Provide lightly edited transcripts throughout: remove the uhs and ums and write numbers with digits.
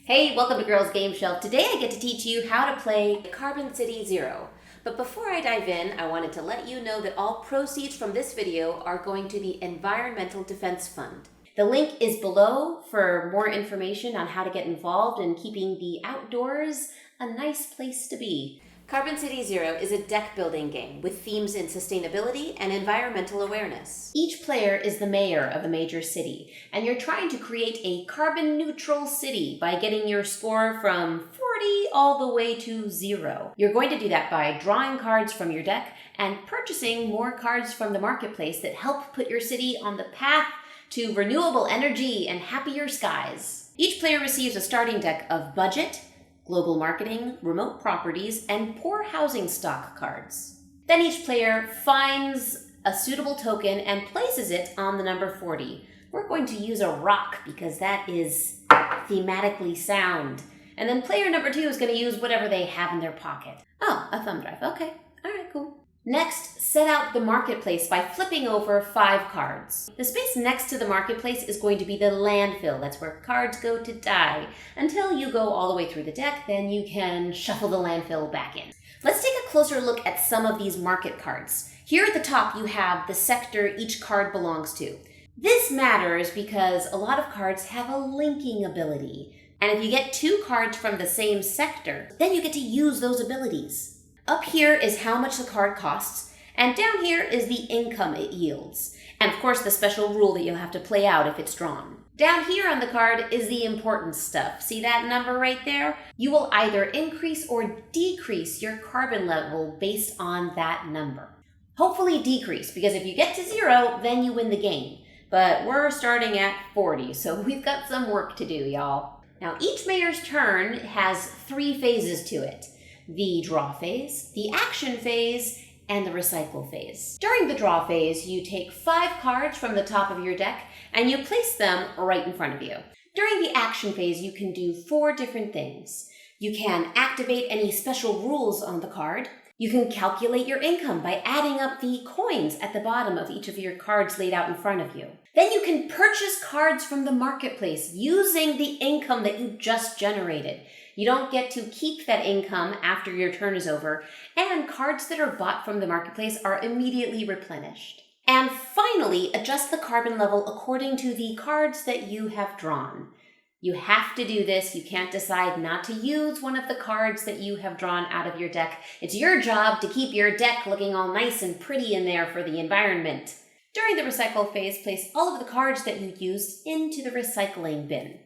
Hey, welcome to Girls Game Shelf. Today I get to teach you how to play Carbon City Zero. But before I dive in, I wanted to let you know that all proceeds from this video are going to the Environmental Defense Fund. The link is below for more information on how to get involved in keeping the outdoors a nice place to be. Carbon City Zero is a deck building game with themes in sustainability and environmental awareness. Each player is the mayor of a major city, and you're trying to create a carbon neutral city by getting your score from 40 all the way to 0. You're going to do that by drawing cards from your deck and purchasing more cards from the marketplace that help put your city on the path to renewable energy and happier skies. Each player receives a starting deck of budget, global marketing, remote properties, and poor housing stock cards. Then each player finds a suitable token and places it on the number 40. We're going to use a rock because that is thematically sound. And then player number 2 is going to use whatever they have in their pocket. Oh, a thumb drive. Okay. All right, cool. Next, set out the marketplace by flipping over 5 cards. The space next to the marketplace is going to be the landfill. That's where cards go to die. Until you go all the way through the deck, then you can shuffle the landfill back in. Let's take a closer look at some of these market cards. Here at the top, you have the sector each card belongs to. This matters because a lot of cards have a linking ability. And if you get 2 cards from the same sector, then you get to use those abilities. Up here is how much the card costs, and down here is the income it yields. And of course, the special rule that you'll have to play out if it's drawn. Down here on the card is the important stuff. See that number right there? You will either increase or decrease your carbon level based on that number. Hopefully decrease, because if you get to 0, then you win the game. But we're starting at 40, so we've got some work to do, y'all. Now, each mayor's turn has 3 phases to it. The draw phase, the action phase, and the recycle phase. During the draw phase, you take 5 cards from the top of your deck and you place them right in front of you. During the action phase, you can do 4 different things. You can activate any special rules on the card. You can calculate your income by adding up the coins at the bottom of each of your cards laid out in front of you. Then you can purchase cards from the marketplace using the income that you just generated. You don't get to keep that income after your turn is over, and cards that are bought from the marketplace are immediately replenished. And finally, adjust the carbon level according to the cards that you have drawn. You have to do this. You can't decide not to use one of the cards that you have drawn out of your deck. It's your job to keep your deck looking all nice and pretty in there for the environment. During the recycle phase, place all of the cards that you used into the recycling bin.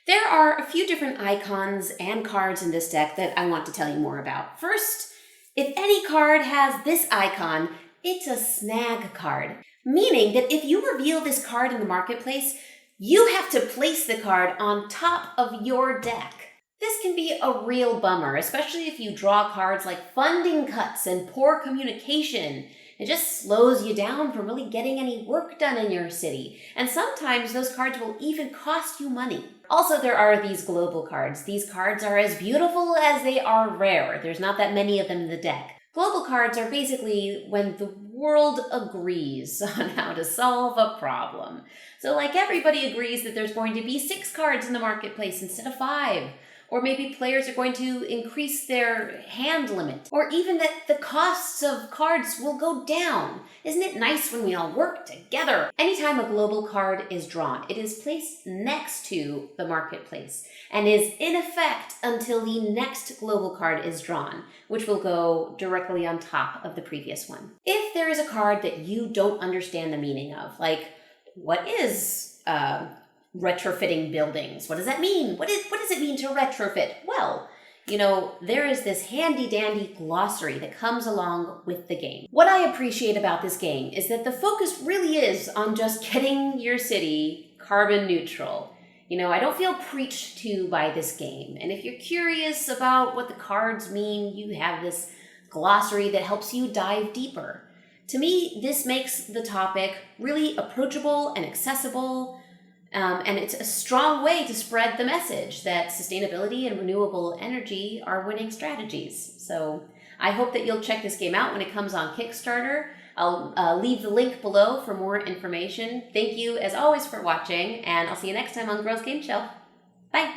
There are a few different icons and cards in this deck that I want to tell you more about. First, if any card has this icon, it's a snag card, meaning that if you reveal this card in the marketplace, you have to place the card on top of your deck. This can be a real bummer, especially if you draw cards like funding cuts and poor communication. It just slows you down from really getting any work done in your city. And sometimes those cards will even cost you money. Also, there are these global cards. These cards are as beautiful as they are rare. There's not that many of them in the deck. Global cards are basically when the world agrees on how to solve a problem. So like everybody agrees that there's going to be 6 cards in the marketplace instead of 5. Or maybe players are going to increase their hand limit. Or even that the costs of cards will go down. Isn't it nice when we all work together? Anytime a global card is drawn, it is placed next to the marketplace and is in effect until the next global card is drawn, which will go directly on top of the previous one. If there is a card that you don't understand the meaning of, like what is retrofitting buildings? What does that mean? What does it mean to retrofit? Well, there is this handy-dandy glossary that comes along with the game. What I appreciate about this game is that the focus really is on just getting your city carbon neutral. I don't feel preached to by this game. And if you're curious about what the cards mean, you have this glossary that helps you dive deeper. To me, this makes the topic really approachable and accessible. And it's a strong way to spread the message that sustainability and renewable energy are winning strategies. So I hope that you'll check this game out when it comes on Kickstarter. I'll leave the link below for more information. Thank you, as always, for watching, and I'll see you next time on Girls Game Shelf. Bye!